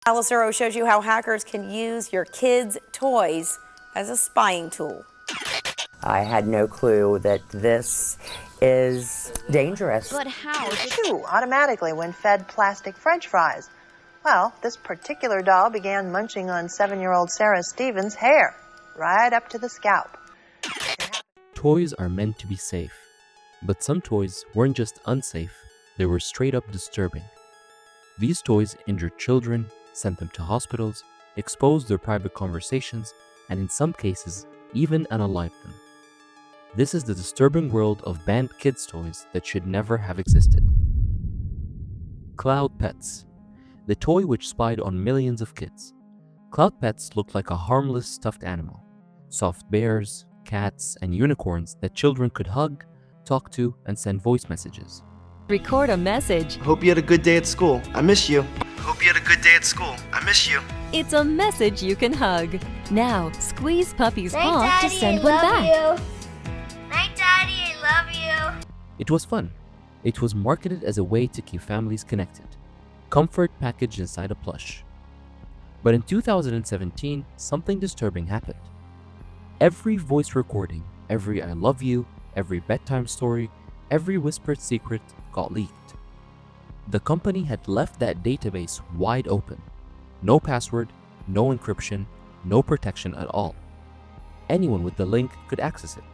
Alice Earrow shows you how hackers can use your kids' toys as a spying tool. I had no clue that this is dangerous. But how? Chew automatically when fed plastic French fries. Well, this particular doll began munching on 7-year-old Sarah Stevens' hair, right up to the scalp. Toys are meant to be safe, but some toys weren't just unsafe, they were straight up disturbing. These toys injured children, sent them to hospitals, exposed their private conversations, and in some cases, even unalived them. This is the disturbing world of banned kids' toys that should never have existed. CloudPets, the toy which spied on millions of kids. CloudPets looked like a harmless stuffed animal. Soft bears, cats, and unicorns that children could hug, talk to, and send voice messages. Record a message. Hope you had a good day at school. I miss you. Hope you had a good day at school. I miss you. It's a message you can hug. Now, squeeze Puppy's paw Daddy, to send I one love back. You. Night, Daddy, I love you. It was fun. It was marketed as a way to keep families connected. Comfort packaged inside a plush. But in 2017, something disturbing happened. Every voice recording, every I love you, every bedtime story, every whispered secret got leaked. The company had left that database wide open. No password, no encryption, no protection at all. Anyone with the link could access it.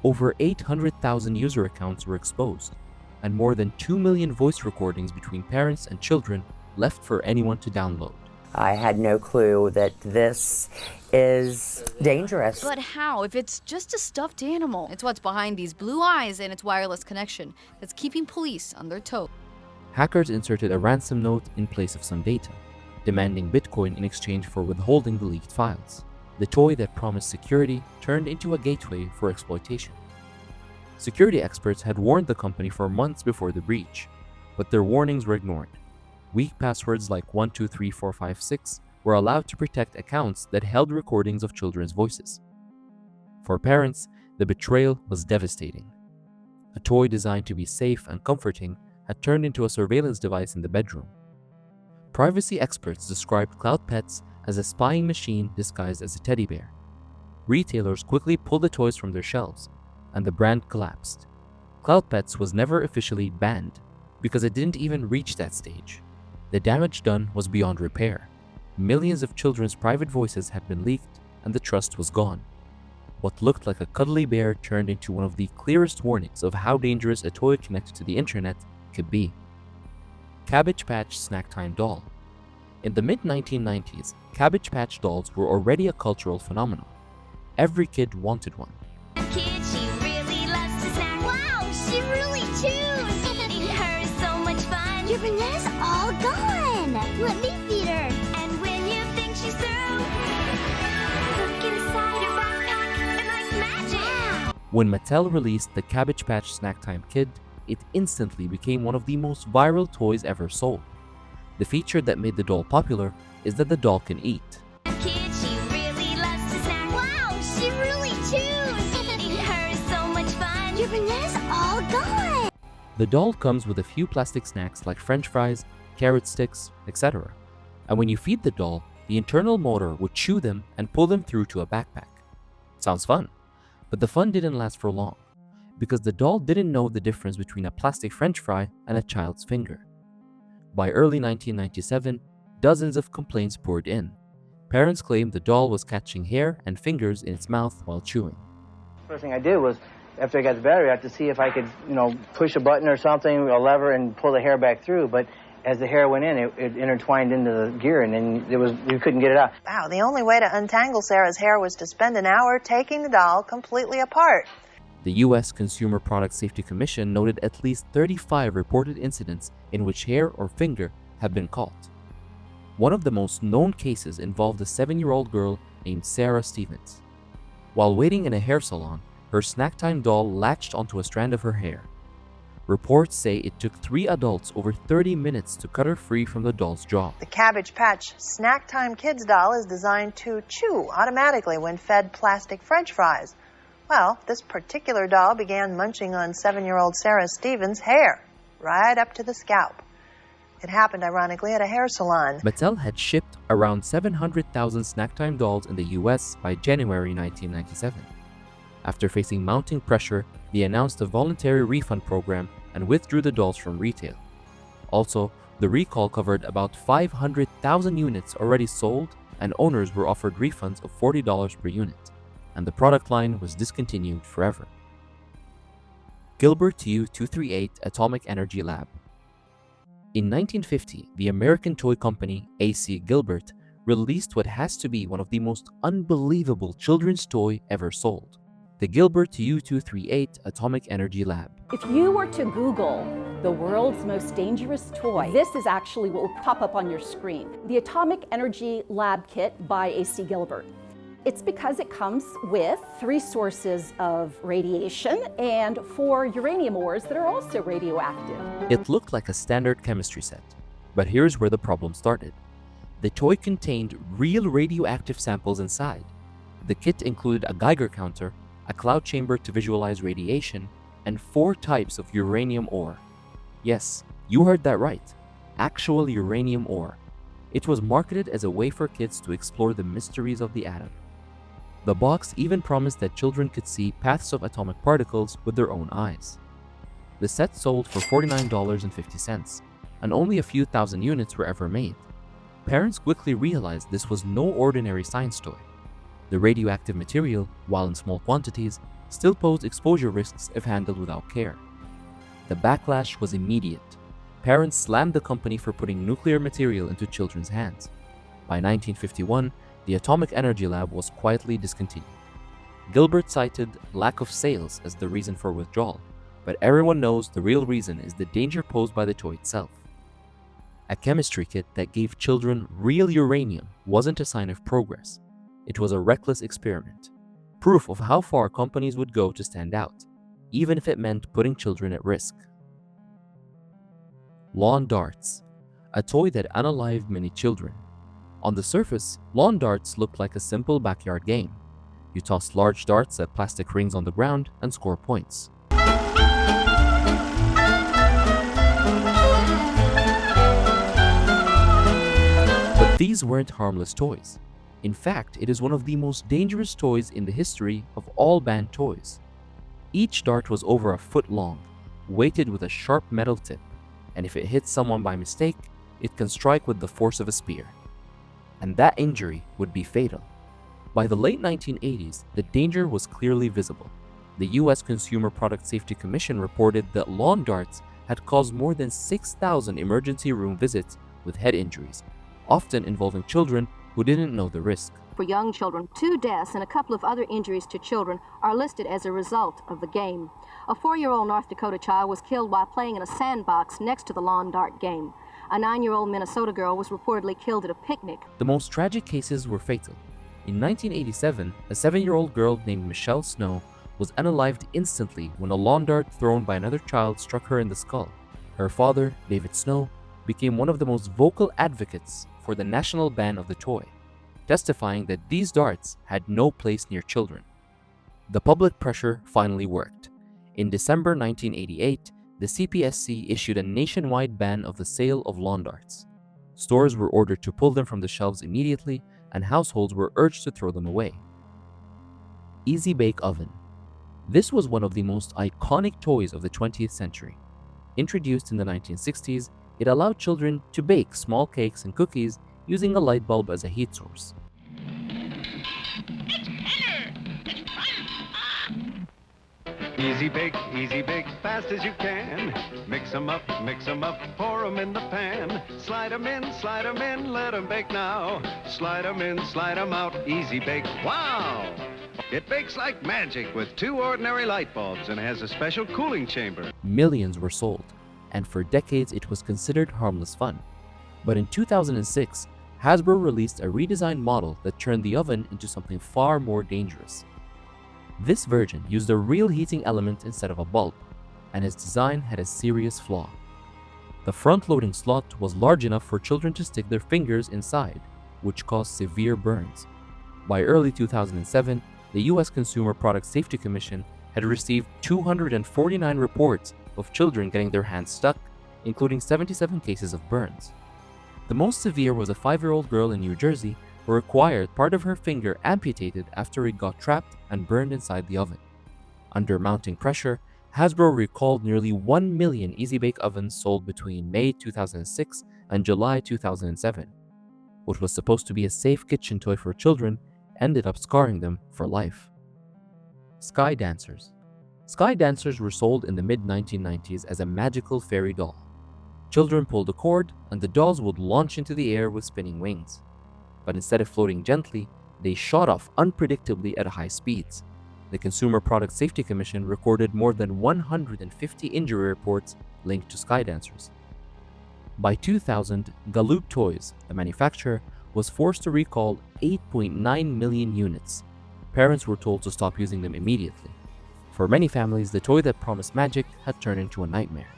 Over 800,000 user accounts were exposed, and more than 2 million voice recordings between parents and children left for anyone to download. I had no clue that this is dangerous. But how, if it's just a stuffed animal? It's what's behind these blue eyes and its wireless connection that's keeping police on their toes. Hackers inserted a ransom note in place of some data, demanding Bitcoin in exchange for withholding the leaked files. The toy that promised security turned into a gateway for exploitation. Security experts had warned the company for months before the breach, but their warnings were ignored. Weak passwords like 123456 were allowed to protect accounts that held recordings of children's voices. For parents, the betrayal was devastating. A toy designed to be safe and comforting had turned into a surveillance device in the bedroom. Privacy experts described CloudPets as a spying machine disguised as a teddy bear. Retailers quickly pulled the toys from their shelves, and the brand collapsed. CloudPets was never officially banned because it didn't even reach that stage. The damage done was beyond repair. Millions of children's private voices had been leaked, and the trust was gone. What looked like a cuddly bear turned into one of the clearest warnings of how dangerous a toy connected to the internet could be. Cabbage Patch Snacktime Doll. In the mid-1990s, Cabbage Patch dolls were already a cultural phenomenon. Every kid wanted one. Kid, she really loves to snack. Wow, she really chews. Eating her is so much fun. Your bananas all gone. Let me feed her. And when you think she's through, look inside her backpack and like magic. When Mattel released the Cabbage Patch Snacktime Kid, it instantly became one of the most viral toys ever sold. The feature that made the doll popular is that the doll can eat. Kid, she really loves to snack. Wow, she really chews. Eating her is so much fun. Your bananas all gone. The doll comes with a few plastic snacks like French fries, carrot sticks, etc. And when you feed the doll, the internal motor would chew them and pull them through to a backpack. Sounds fun, but the fun didn't last for long, because the doll didn't know the difference between a plastic French fry and a child's finger. By early 1997, dozens of complaints poured in. Parents claimed the doll was catching hair and fingers in its mouth while chewing. First thing I did was, after I got the battery out, to see if I could, push a button or something, a lever, and pull the hair back through. But as the hair went in, it intertwined into the gear, and then you couldn't get it out. Wow, the only way to untangle Sarah's hair was to spend an hour taking the doll completely apart. The U.S. Consumer Product Safety Commission noted at least 35 reported incidents in which hair or finger have been caught. One of the most known cases involved a 7-year-old girl named Sarah Stevens. While waiting in a hair salon, her Snacktime doll latched onto a strand of her hair. Reports say it took 3 adults over 30 minutes to cut her free from the doll's jaw. The Cabbage Patch Snacktime Kids doll is designed to chew automatically when fed plastic French fries. Well, this particular doll began munching on 7-year-old Sarah Stevens' hair, right up to the scalp. It happened, ironically, at a hair salon. Mattel had shipped around 700,000 Snacktime dolls in the US by January 1997. After facing mounting pressure, they announced a voluntary refund program and withdrew the dolls from retail. Also, the recall covered about 500,000 units already sold, and owners were offered refunds of $40 per unit, and the product line was discontinued forever. Gilbert U-238 Atomic Energy Lab. In 1950, the American toy company A.C. Gilbert released what has to be one of the most unbelievable children's toy ever sold, the Gilbert U-238 Atomic Energy Lab. If you were to Google the world's most dangerous toy, this is actually what will pop up on your screen. The Atomic Energy Lab Kit by A.C. Gilbert. It's because it comes with 3 sources of radiation and 4 uranium ores that are also radioactive. It looked like a standard chemistry set, but here's where the problem started. The toy contained real radioactive samples inside. The kit included a Geiger counter, a cloud chamber to visualize radiation, and 4 types of uranium ore. Yes, you heard that right. Actual uranium ore. It was marketed as a way for kids to explore the mysteries of the atom. The box even promised that children could see paths of atomic particles with their own eyes. The set sold for $49.50, and only a few thousand units were ever made. Parents quickly realized this was no ordinary science toy. The radioactive material, while in small quantities, still posed exposure risks if handled without care. The backlash was immediate. Parents slammed the company for putting nuclear material into children's hands. By 1951, the Atomic Energy Lab was quietly discontinued. Gilbert cited lack of sales as the reason for withdrawal, but everyone knows the real reason is the danger posed by the toy itself. A chemistry kit that gave children real uranium wasn't a sign of progress. It was a reckless experiment, proof of how far companies would go to stand out, even if it meant putting children at risk. Lawn darts, a toy that unalived many children. On the surface, lawn darts looked like a simple backyard game. You toss large darts at plastic rings on the ground and score points. But these weren't harmless toys. In fact, it is one of the most dangerous toys in the history of all banned toys. Each dart was over a foot long, weighted with a sharp metal tip, and if it hits someone by mistake, it can strike with the force of a spear. And that injury would be fatal. By the late 1980s, the danger was clearly visible. The US Consumer Product Safety Commission reported that lawn darts had caused more than 6,000 emergency room visits with head injuries, often involving children who didn't know the risk. For young children, 2 deaths and a couple of other injuries to children are listed as a result of the game. A 4-year-old North Dakota child was killed while playing in a sandbox next to the lawn dart game. A 9-year-old Minnesota girl was reportedly killed at a picnic. The most tragic cases were fatal. In 1987, a 7-year-old girl named Michelle Snow was unalived instantly when a lawn dart thrown by another child struck her in the skull. Her father, David Snow, became one of the most vocal advocates for the national ban of the toy, testifying that these darts had no place near children. The public pressure finally worked. In December 1988, the CPSC issued a nationwide ban of the sale of lawn darts. Stores were ordered to pull them from the shelves immediately, and households were urged to throw them away. Easy Bake Oven. This was one of the most iconic toys of the 20th century. Introduced in the 1960s, it allowed children to bake small cakes and cookies using a light bulb as a heat source. Easy bake, fast as you can. Mix 'em up, pour 'em in the pan. Slide 'em in, let 'em bake now. Slide 'em in, slide 'em out, easy bake, wow! It bakes like magic with 2 ordinary light bulbs and has a special cooling chamber. Millions were sold, and for decades it was considered harmless fun. But in 2006, Hasbro released a redesigned model that turned the oven into something far more dangerous. This version used a real heating element instead of a bulb, and its design had a serious flaw. The front-loading slot was large enough for children to stick their fingers inside, which caused severe burns. By early 2007, the US Consumer Product Safety Commission had received 249 reports of children getting their hands stuck, including 77 cases of burns. The most severe was a 5-year-old girl in New Jersey who required part of her finger amputated after it got trapped and burned inside the oven. Under mounting pressure, Hasbro recalled nearly 1 million Easy Bake ovens sold between May 2006 and July 2007. What was supposed to be a safe kitchen toy for children ended up scarring them for life. Sky Dancers. Sky Dancers were sold in the mid-1990s as a magical fairy doll. Children pulled a cord and the dolls would launch into the air with spinning wings. But instead of floating gently, they shot off unpredictably at high speeds. The Consumer Product Safety Commission recorded more than 150 injury reports linked to Sky Dancers. By 2000, Galoob Toys, the manufacturer, was forced to recall 8.9 million units. Parents were told to stop using them immediately. For many families, the toy that promised magic had turned into a nightmare.